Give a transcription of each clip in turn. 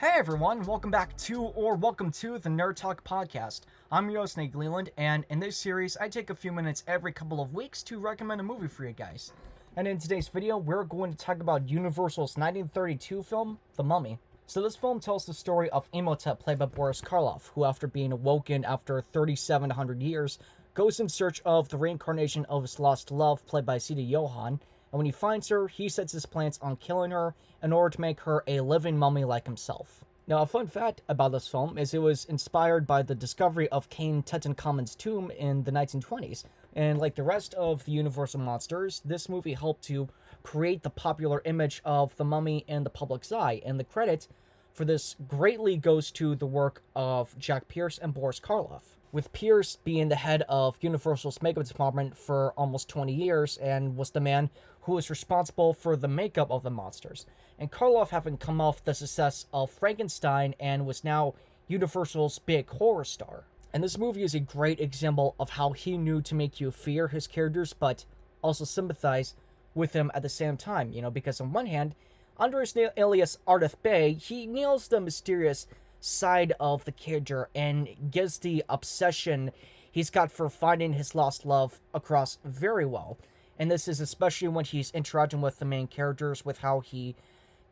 Hey everyone, welcome to the Nerd Talk Podcast. I'm your host Nate Leland, and in this series, I take a few minutes every couple of weeks to recommend a movie for you guys. And in today's video, we're going to talk about Universal's 1932 film, The Mummy. So this film tells the story of Imhotep, played by Boris Karloff, who after being awoken after 3,700 years, goes in search of the reincarnation of his lost love, played by Sita Johan. And when he finds her, he sets his plans on killing her in order to make her a living mummy like himself. Now, a fun fact about this film is it was inspired by the discovery of King Tutankhamun's tomb in the 1920s. And like the rest of the Universal monsters, this movie helped to create the popular image of the mummy in the public's eye. And the credit for this greatly goes to the work of Jack Pierce and Boris Karloff, with Pierce being the head of Universal's makeup department for almost 20 years and was the man who was responsible for the makeup of the monsters, and Karloff having come off the success of Frankenstein and was now Universal's big horror star. And this movie is a great example of how he knew to make you fear his characters but also sympathize with him at the same time, because on one hand, under his alias Ardith Bay, he nails the mysterious side of the character and gets the obsession he's got for finding his lost love across very well. And this is especially when he's interacting with the main characters, with how he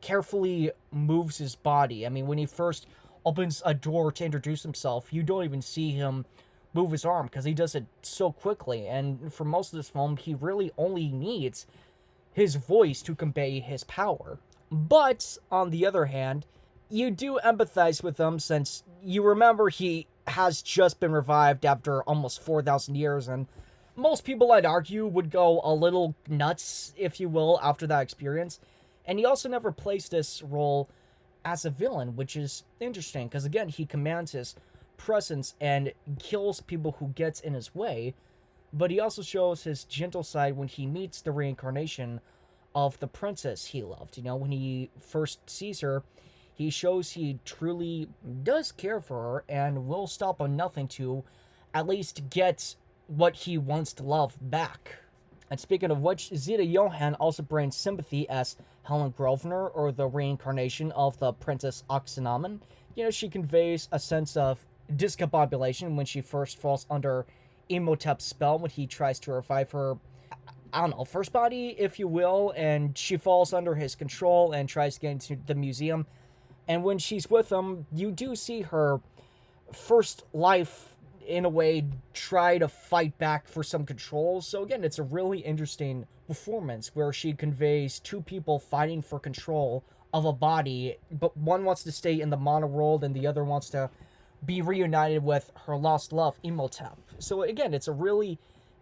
carefully moves his body. I mean, when he first opens a door to introduce himself, you don't even see him move his arm because he does it so quickly. And for most of this film, he really only needs his voice to convey his power. But on the other hand, you do empathize with him since you remember he has just been revived after almost 4,000 years, and most people, I'd argue, would go a little nuts, if you will, after that experience. And he also never plays this role as a villain, which is interesting, because again, he commands his presence and kills people who gets in his way, but he also shows his gentle side when he meets the reincarnation of the princess he loved. When he first sees her, he shows he truly does care for her and will stop on nothing to at least get what he wants to love back. And speaking of which, Sita Johan also brings sympathy as Helen Grosvenor, or the reincarnation of the Princess Oxanamen. She conveys a sense of discombobulation when she first falls under Imhotep's spell when he tries to revive her, first body, if you will, and she falls under his control and tries to get into the museum. And when she's with him, you do see her first life, in a way, try to fight back for some control. So again, it's a really interesting performance where she conveys two people fighting for control of a body, but one wants to stay in the mono world and the other wants to be reunited with her lost love, Imhotep. So again, it's a really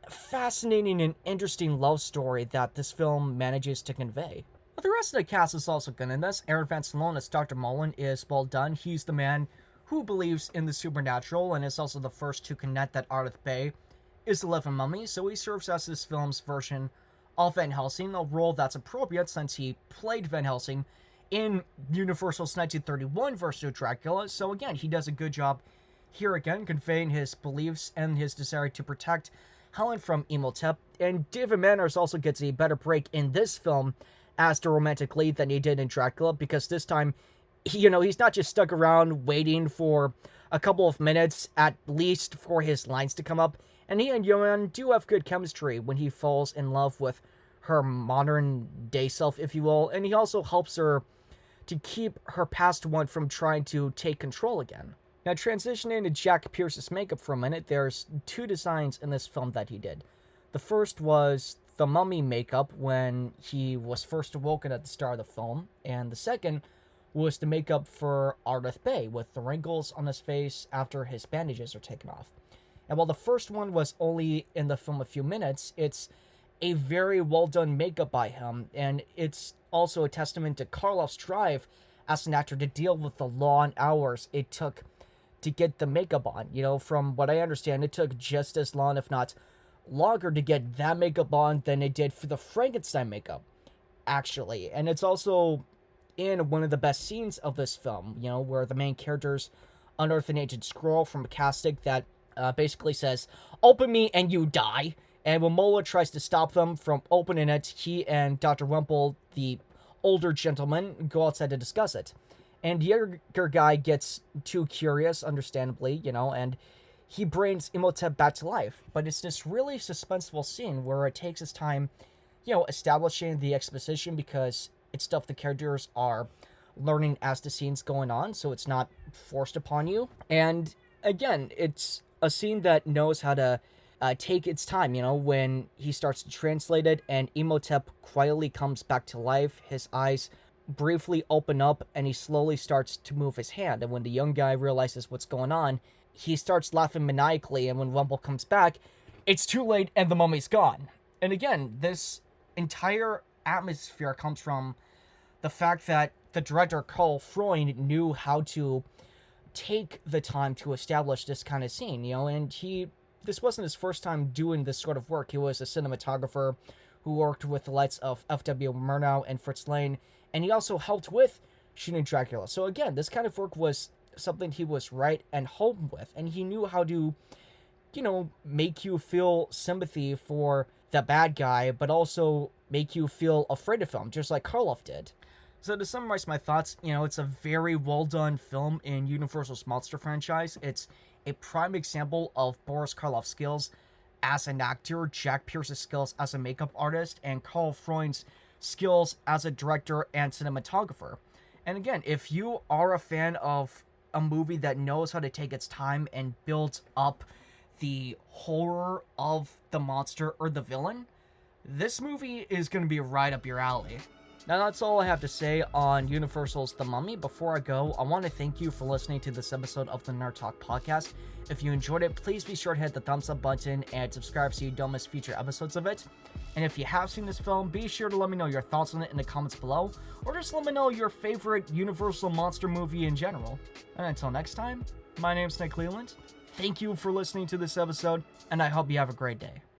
fascinating and interesting love story that this film manages to convey. But the rest of the cast is also good in this. Aaron Van Sloan as Dr. Mullen is well done. He's the man who believes in the supernatural and is also the first to connect that Ardith Bay is the living mummy, so he serves as this film's version of Van Helsing, a role that's appropriate since he played Van Helsing in Universal's 1931 version of Dracula. So again, he does a good job here again, conveying his beliefs and his desire to protect Helen from Imhotep. And David Manners also gets a better break in this film as the romantic lead than he did in Dracula, because this time, he's not just stuck around waiting for a couple of minutes at least for his lines to come up. And he and Johan do have good chemistry when he falls in love with her modern day self, if you will. And he also helps her to keep her past one from trying to take control again. Now, transitioning to Jack Pierce's makeup for a minute, there's two designs in this film that he did. The first was the mummy makeup when he was first awoken at the start of the film, and the second was the makeup for Ardith Bay, with the wrinkles on his face after his bandages are taken off. And while the first one was only in the film a few minutes, it's a very well done makeup by him, and it's also a testament to Karloff's drive as an actor to deal with the long hours it took to get the makeup on. From what I understand, it took just as long, if not longer, to get that makeup on than it did for the Frankenstein makeup, actually. And it's also in one of the best scenes of this film, where the main characters unearth an ancient scroll from a casket that basically says, "Open me and you die." And when Mola tries to stop them from opening it, he and Dr. Wemple, the older gentleman, go outside to discuss it. And the younger guy gets too curious, understandably, and he brings Imhotep back to life. But it's this really suspenseful scene where it takes its time, establishing the exposition, because it's stuff the characters are learning as the scene's going on, so it's not forced upon you. And again, it's a scene that knows how to take its time, when he starts to translate it and Imhotep quietly comes back to life. His eyes briefly open up and he slowly starts to move his hand. And when the young guy realizes what's going on, he starts laughing maniacally. And when Rumble comes back, it's too late and the mummy's gone. And again, this entire atmosphere comes from the fact that the director Carl Freund knew how to take the time to establish this kind of scene, and this wasn't his first time doing this sort of work. He was a cinematographer who worked with the likes of F.W. Murnau and Fritz Lang, and he also helped with shooting Dracula. So again, this kind of work was something he was right and home with, and he knew how to, make you feel sympathy for the bad guy, but also make you feel afraid of him, just like Karloff did. So to summarize my thoughts, it's a very well done film in Universal's monster franchise. It's a prime example of Boris Karloff's skills as an actor, Jack Pierce's skills as a makeup artist, and Carl Freund's skills as a director and cinematographer. And again, if you are a fan of a movie that knows how to take its time and builds up the horror of the monster or the villain, this movie is going to be right up your alley. Now, that's all I have to say on Universal's The Mummy. Before I go, I want to thank you for listening to this episode of the Nerd Talk podcast. If you enjoyed it, please be sure to hit the thumbs up button and subscribe so you don't miss future episodes of it. And if you have seen this film, be sure to let me know your thoughts on it in the comments below, or just let me know your favorite Universal monster movie in general. And until next time, my name's Nick Leland. Thank you for listening to this episode, and I hope you have a great day.